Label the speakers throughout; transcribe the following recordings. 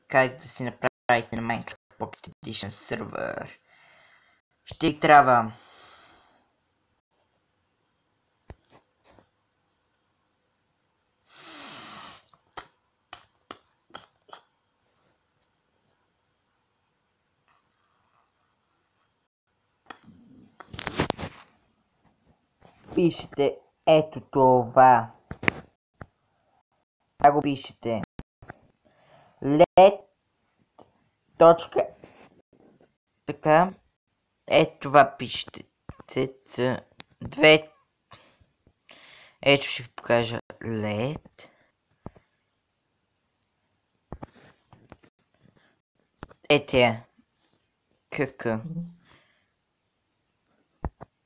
Speaker 1: как да си направите на Minecraft Pocket Edition сервер. Ще ви трябва пишете ето това. Да го пишете. Let. Точка. Така. Ето това пишете. CC2. Ето ще ви покажа LED. Ето я. КК.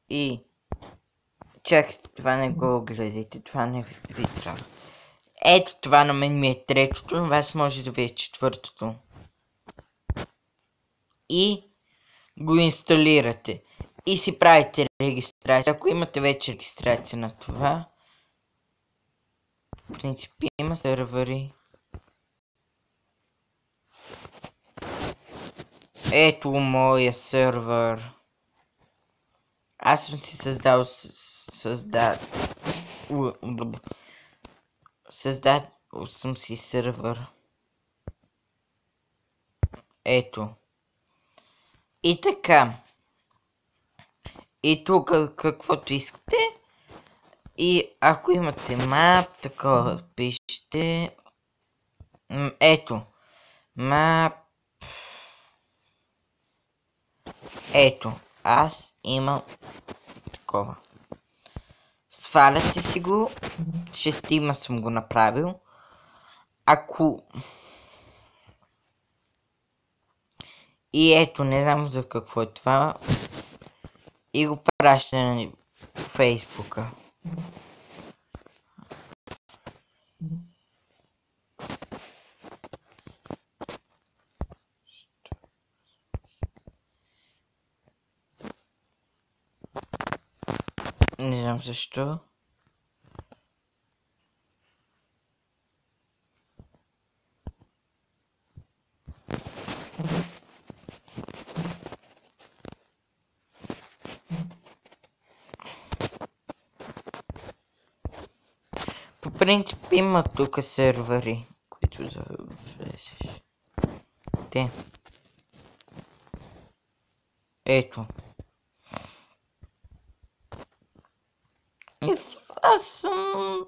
Speaker 1: И чакайте, това не го гледайте, това не ви трябва. Ето това на мен ми е третото, на вас може да ви е четвъртото. И го инсталирате. И си правите регистрация. Ако имате вече регистрация на това, в принцип има сервери. Ето моя сервер. Аз съм си създал съм си сервер. Ето. И така. И тук каквото искате. И ако имате мап, такова пишете. Ето. Мап. Ето. Аз имам такова. Сваляте си го. 6 съм го направил. Ако... И ето, не знам за какво е това. И го пращате на Фейсбука. Не знам защо. По принцип има тук сервери, които да влезеш. Те. Ето. Аз съм...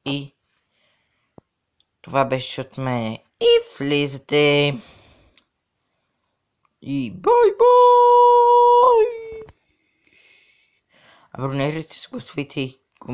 Speaker 1: И... Това беше от мене. И влизате. И бай-бай! Абонирайте се, гласувайте и